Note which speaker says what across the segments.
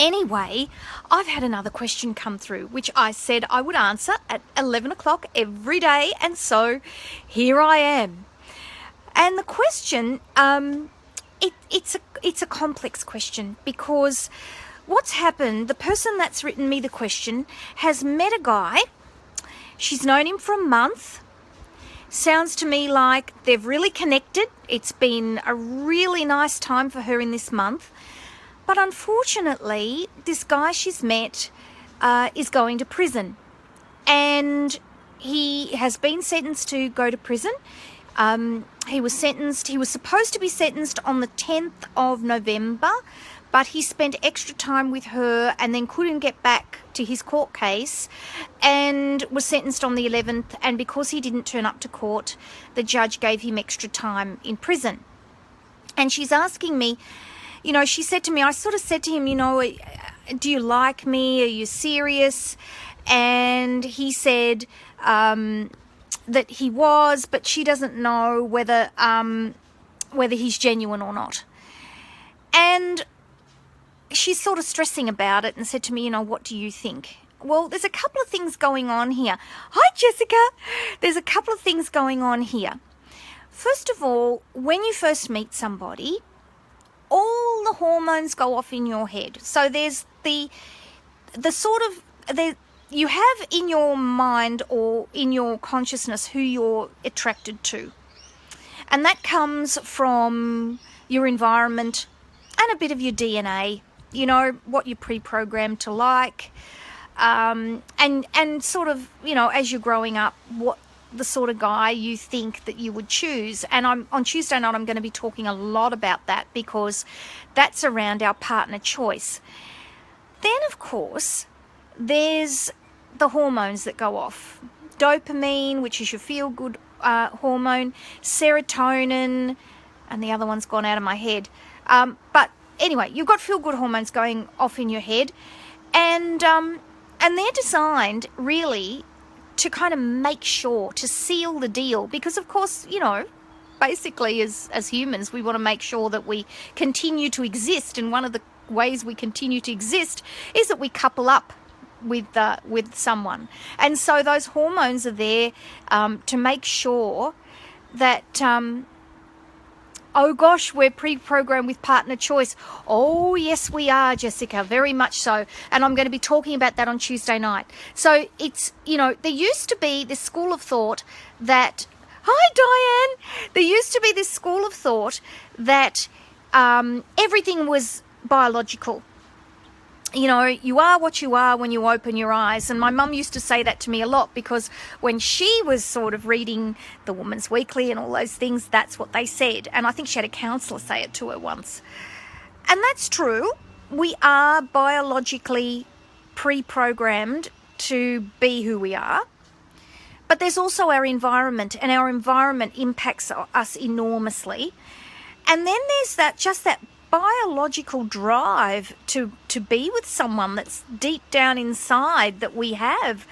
Speaker 1: Anyway, I've had another question come through, which I said I would answer at 11 o'clock every day, and so here I am. And the question, it's a complex question, because what's happened, the person that's written me the question has met a guy. She's known him for a month. Sounds to me like they've really connected. It's been a really nice time for her in this month. But unfortunately, this guy she's met is going to prison. And he has been sentenced to go to prison. He was supposed to be sentenced on the 10th of November, but he spent extra time with her and then couldn't get back to his court case and was sentenced on the 11th. And because he didn't turn up to court, the judge gave him extra time in prison. And she's asking me, she said to me, I sort of said to him, do you like me? Are you serious? And he said that he was, but she doesn't know whether he's genuine or not. And she's sort of stressing about it and said to me, what do you think? Well, there's a couple of things going on here. Hi, Jessica. There's a couple of things going on here. First of all, when you first meet somebody, all the hormones go off in your head. So there's the you have in your mind or in your consciousness who you're attracted to. And that comes from your environment and a bit of your DNA, what you're pre-programmed to like, and sort of, as you're growing up, what the sort of guy you think that you would choose. And on Tuesday night, I'm going to be talking a lot about that, because that's around our partner choice. Then, of course, there's the hormones that go off. Dopamine, which is your feel-good hormone, serotonin, and the other one's gone out of my head. But anyway, you've got feel-good hormones going off in your head, and they're designed really to kind of make sure, to seal the deal, because of course, basically as humans, we want to make sure that we continue to exist, and one of the ways we continue to exist is that we couple up with someone. And so those hormones are there to make sure that oh gosh, we're pre-programmed with partner choice. Oh yes, we are, Jessica, very much so. And I'm going to be talking about that on Tuesday night. So it's, there used to be this school of thought that, hi Diane, there used to be this school of thought that everything was biological. You are what you are when you open your eyes. And my mum used to say that to me a lot, because when she was sort of reading the Woman's Weekly and all those things, that's what they said. And I think she had a counsellor say it to her once. And that's true. We are biologically pre-programmed to be who we are. But there's also our environment, and our environment impacts us enormously. And then there's that biological drive to be with someone that's deep down inside that we have.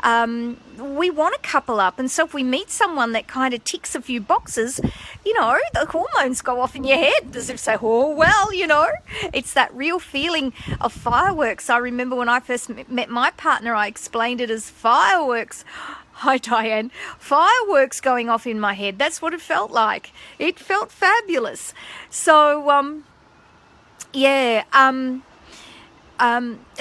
Speaker 1: We want to couple up, and so if we meet someone that kind of ticks a few boxes, the hormones go off in your head as if say, oh well, it's that real feeling of fireworks. I remember when I first met my partner, I explained it as fireworks. Hi Diane, fireworks going off in my head. That's what it felt like. It felt fabulous. So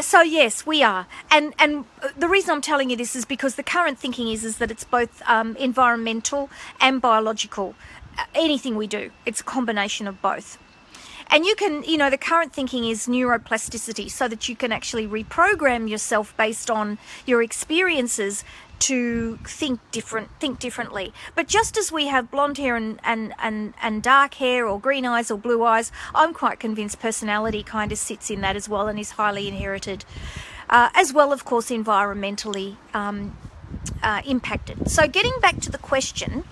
Speaker 1: so yes, we are. And the reason I'm telling you this is because the current thinking is that it's both environmental and biological. Anything we do, it's a combination of both. And you can, the current thinking is neuroplasticity, so that you can actually reprogram yourself based on your experiences to think differently. But just as we have blonde hair and dark hair, or green eyes or blue eyes, I'm quite convinced personality kind of sits in that as well and is highly inherited, as well, of course, environmentally impacted. So getting back to the question,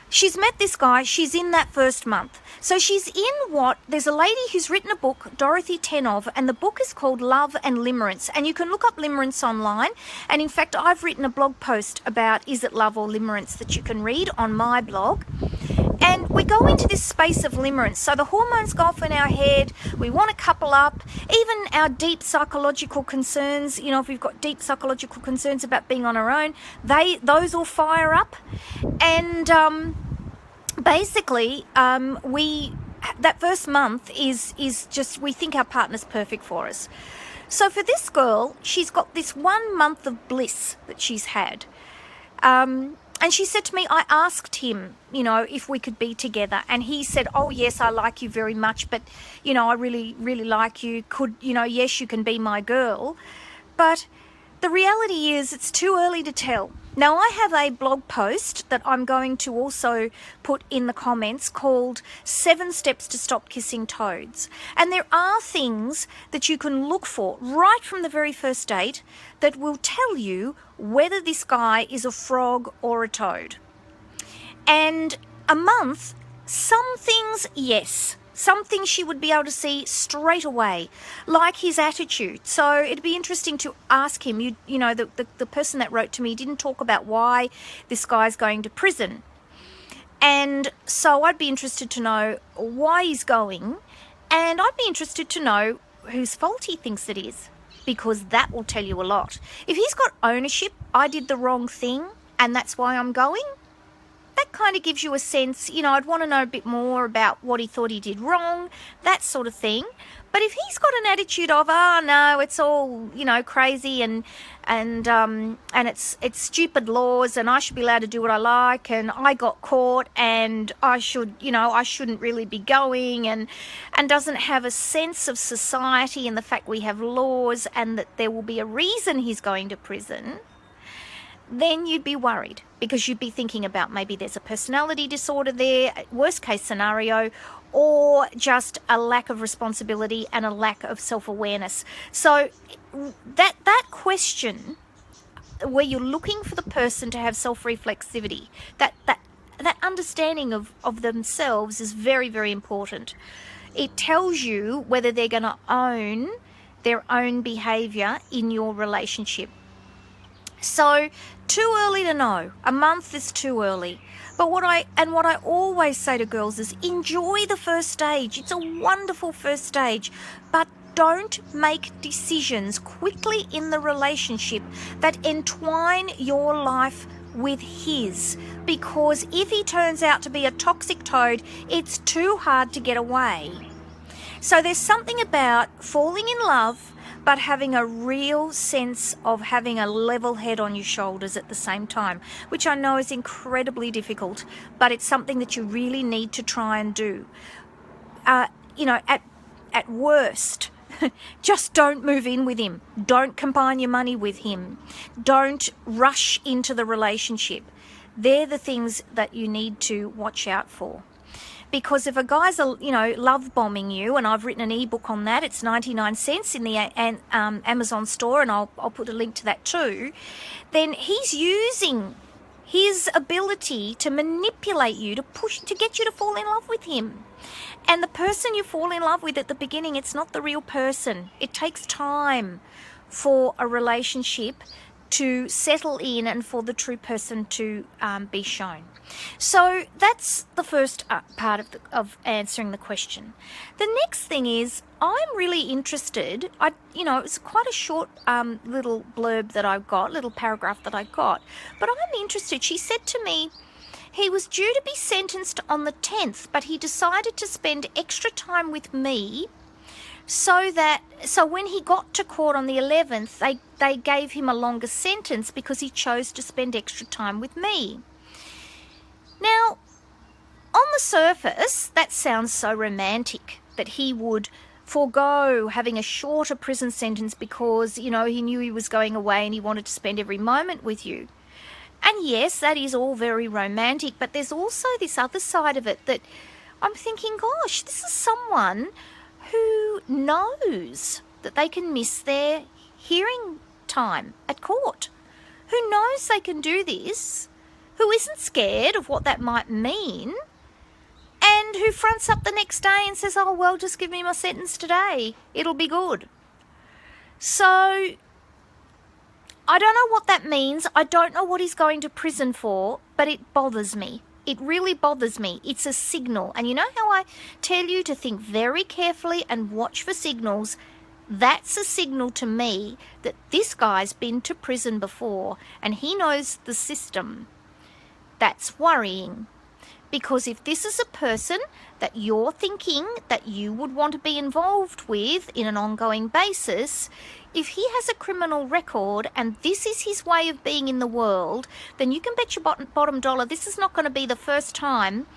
Speaker 1: she's met this guy, she's in that first month. So she's in there's a lady who's written a book, Dorothy Tenov, and the book is called Love and Limerence. And you can look up limerence online. And in fact, I've written a blog post about is it love or limerence that you can read on my blog. And we go into this space of limerence. So the hormones go off in our head. We want to couple up. Even our deep psychological concerns, if we've got deep psychological concerns about being on our own, those will fire up. And basically, that first month is just, we think our partner's perfect for us. So for this girl, she's got this 1 month of bliss that she's had. And she said to me, I asked him, if we could be together. And he said, oh, yes, I like you very much. But, I really, really like you. Yes, you can be my girl. But the reality is it's too early to tell. Now, I have a blog post that I'm going to also put in the comments called 7 Steps to Stop Kissing Toads. And there are things that you can look for right from the very first date that will tell you whether this guy is a frog or a toad. And a month, some things, yes. Some things she would be able to see straight away, like his attitude. So it'd be interesting to ask him. The person that wrote to me didn't talk about why this guy's going to prison. And so I'd be interested to know why he's going. And I'd be interested to know whose fault he thinks it is, because that will tell you a lot. If he's got ownership, I did the wrong thing and that's why I'm going, that kind of gives you a sense, I'd want to know a bit more about what he thought he did wrong, that sort of thing. But if he's got an attitude of, oh no, it's all, crazy and it's stupid laws and I should be allowed to do what I like and I got caught and I shouldn't really be going and doesn't have a sense of society and the fact we have laws and that there will be a reason he's going to prison, then you'd be worried because you'd be thinking about maybe there's a personality disorder there, worst case scenario, or just a lack of responsibility and a lack of self-awareness. So that question where you're looking for the person to have self-reflexivity, that understanding of themselves is very, very important. It tells you whether they're going to own their own behaviour in your relationship. So, too early to know. A month is too early. But what I always say to girls is enjoy the first stage. It's a wonderful first stage. But don't make decisions quickly in the relationship that entwine your life with his. Because if he turns out to be a toxic toad, it's too hard to get away. So there's something about falling in love but having a real sense of having a level head on your shoulders at the same time, which I know is incredibly difficult, but it's something that you really need to try and do. At worst, just don't move in with him. Don't combine your money with him. Don't rush into the relationship. They're the things that you need to watch out for. Because if a guy's, love bombing you, and I've written an ebook on that, it's 99 cents in the Amazon store, and I'll put a link to that too, then he's using his ability to manipulate you, to get you to fall in love with him. And the person you fall in love with at the beginning, it's not the real person. It takes time for a relationship to settle in and for the true person to be shown. So that's the first part of answering the question. The next thing is, I'm really interested. It's quite a short little blurb that I got, little paragraph that I got, but I'm interested. She said to me, he was due to be sentenced on the 10th, but he decided to spend extra time with me so when he got to court on the 11th, they gave him a longer sentence because he chose to spend extra time with me. Now, on the surface, that sounds so romantic, that he would forego having a shorter prison sentence because, he knew he was going away and he wanted to spend every moment with you. And yes, that is all very romantic, but there's also this other side of it that I'm thinking, gosh, this is someone who knows that they can miss their hearing time at court, who knows they can do this, who isn't scared of what that might mean, and who fronts up the next day and says, oh, well, just give me my sentence today. It'll be good. So I don't know what that means. I don't know what he's going to prison for, but it bothers me. It really bothers me. It's a signal. And you know how I tell you to think very carefully and watch for signals? That's a signal to me that this guy's been to prison before and he knows the system. That's worrying. Because if this is a person that you're thinking that you would want to be involved with in an ongoing basis, if he has a criminal record and this is his way of being in the world, then you can bet your bottom dollar this is not going to be the first time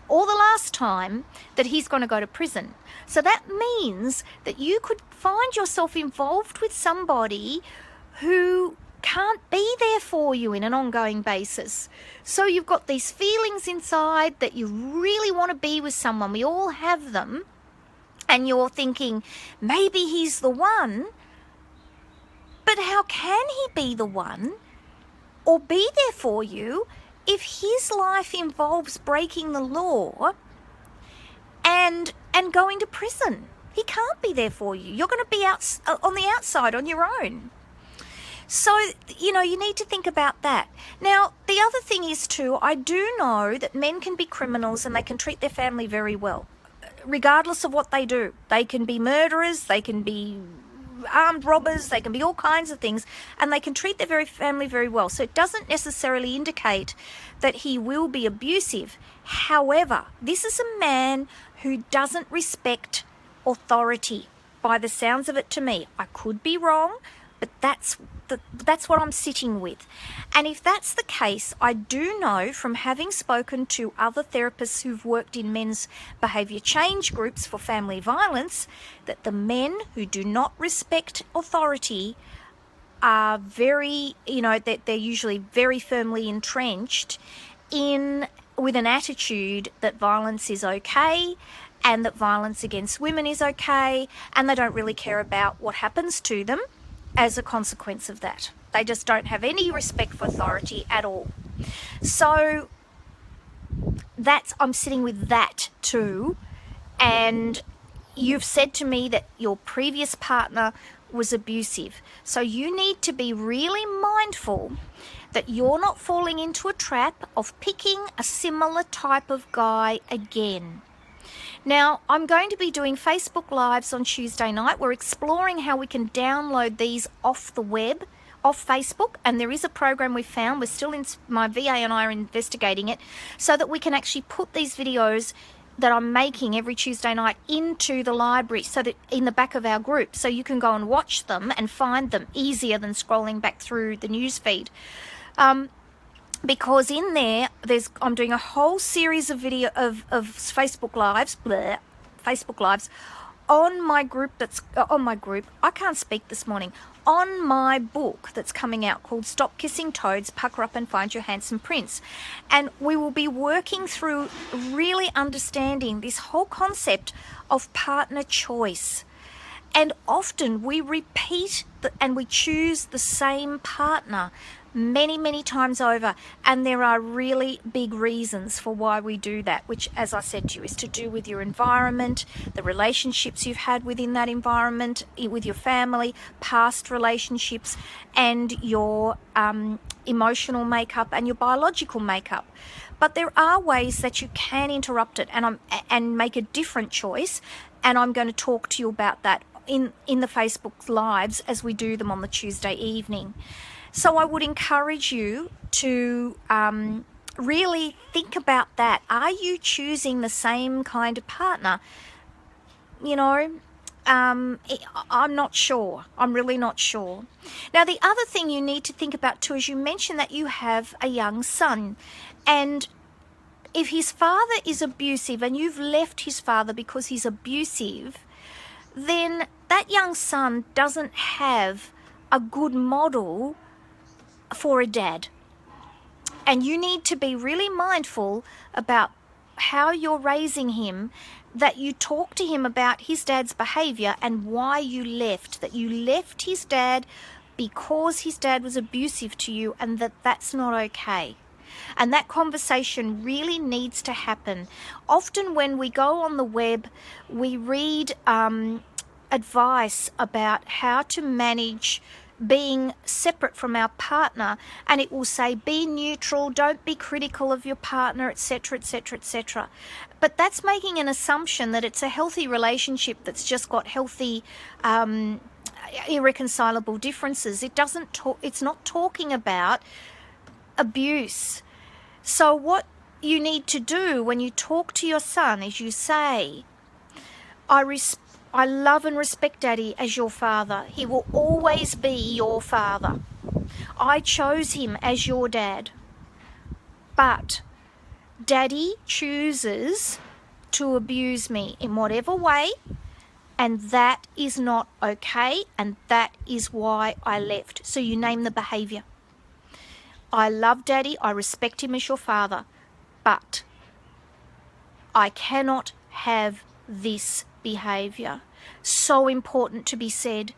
Speaker 1: or the last time that he's going to go to prison. So that means that you could find yourself involved with somebody who can't be there for you in an ongoing basis. So you've got these feelings inside that you really want to be with someone. We all have them. And you're thinking, maybe he's the one. But how can he be the one or be there for you if his life involves breaking the law and going to prison? He can't be there for you. You're going to be out on the outside on your own. So, you need to think about that. Now, the other thing is too, I do know that men can be criminals and they can treat their family very well, regardless of what they do. They can be murderers, they can be armed robbers, they can be all kinds of things, and they can treat their family very well. So it doesn't necessarily indicate that he will be abusive. However, this is a man who doesn't respect authority, by the sounds of it to me. I could be wrong, but that's what I'm sitting with. And if that's the case, I do know from having spoken to other therapists who've worked in men's behaviour change groups for family violence, that the men who do not respect authority are very, that they're usually very firmly entrenched with an attitude that violence is okay and that violence against women is okay, and they don't really care about what happens to them as a consequence of that. They just don't have any respect for authority at all. So I'm sitting with that too. And you've said to me that your previous partner was abusive. So you need to be really mindful that you're not falling into a trap of picking a similar type of guy again. Now, I'm going to be doing Facebook Lives on Tuesday night. We're exploring how we can download these off the web, off Facebook, and there is a program we've found. We're still my VA and I are investigating it, so that we can actually put these videos that I'm making every Tuesday night into the library, so that in the back of our group, so you can go and watch them and find them easier than scrolling back through the news feed. Because in there, I'm doing a whole series of Facebook Lives on my group I can't speak this morning, on my book that's coming out called Stop Kissing Toads, Pucker Up and Find Your Handsome Prince. And we will be working through really understanding this whole concept of partner choice. And often we repeat and we choose the same partner many, many times over, and there are really big reasons for why we do that, which, as I said to you, is to do with your environment, the relationships you've had within that environment, with your family, past relationships, and your emotional makeup and your biological makeup. But there are ways that you can interrupt it and make a different choice, and I'm going to talk to you about that in the Facebook Lives as we do them on the Tuesday evening. So I would encourage you to really think about that. Are you choosing the same kind of partner? I'm not sure. I'm really not sure. Now, the other thing you need to think about too is you mentioned that you have a young son. And if his father is abusive and you've left his father because he's abusive, then that young son doesn't have a good model for a dad. And you need to be really mindful about how you're raising him, that you talk to him about his dad's behavior and why you left, that you left his dad because his dad was abusive to you, and that's not okay. And that conversation really needs to happen. Often when we go on the web, we read advice about how to manage being separate from our partner, and it will say be neutral, don't be critical of your partner, etc., etc., etc. But that's making an assumption that it's a healthy relationship that's just got healthy irreconcilable differences. It's not talking about abuse. So what you need to do when you talk to your son is you say, I love and respect Daddy as your father. He will always be your father. I chose him as your dad. But Daddy chooses to abuse me in whatever way, and that is not okay, and that is why I left. So you name the behaviour. I love Daddy, I respect him as your father, but I cannot have this behaviour. So important to be said,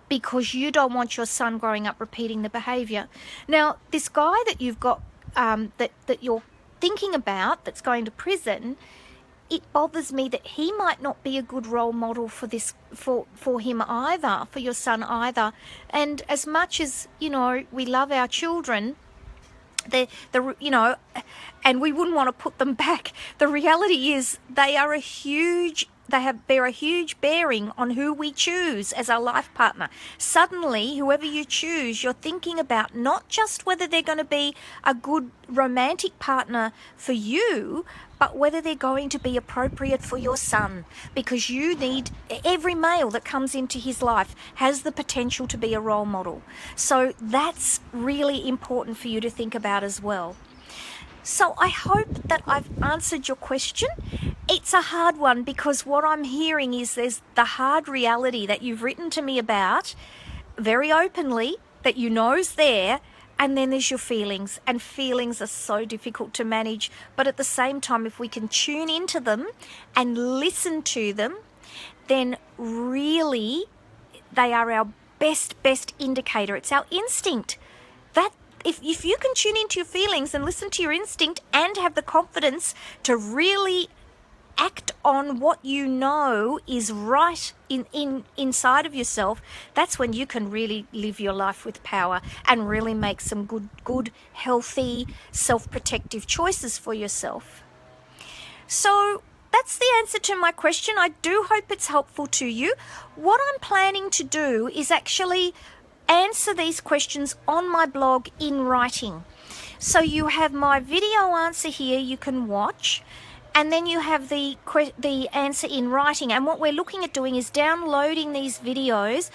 Speaker 1: because you don't want your son growing up repeating the behaviour. Now, this guy that you've got, that you're thinking about, that's going to prison, it bothers me that he might not be a good role model for this, for him either, for your son either. And as much as, you know, we love our children, you know, and we wouldn't want to put them back, the reality is they are a huge, bear a huge bearing on who we choose as our life partner. Suddenly, whoever you choose, you're thinking about not just whether they're going to be a good romantic partner for you, but whether they're going to be appropriate for your son, because you need, every male that comes into his life has the potential to be a role model. So that's really important for you to think about as well. So I hope that I've answered your question. It's a hard one, because what I'm hearing is there's the hard reality that you've written to me about very openly, that you know's there, and then there's your feelings, and feelings are so difficult to manage. But at the same time, if we can tune into them and listen to them, then really they are our best indicator. It's our instinct. That if you can tune into your feelings and listen to your instinct and have the confidence to really act on what you know is right inside of yourself, that's when you can really live your life with power and really make some good healthy, self-protective choices for yourself. So that's the answer to my question. I do hope it's helpful to you. What I'm planning to do is actually answer these questions on my blog in writing. So you have my video answer here you can watch, and then you have the answer in writing. And what we're looking at doing is downloading these videos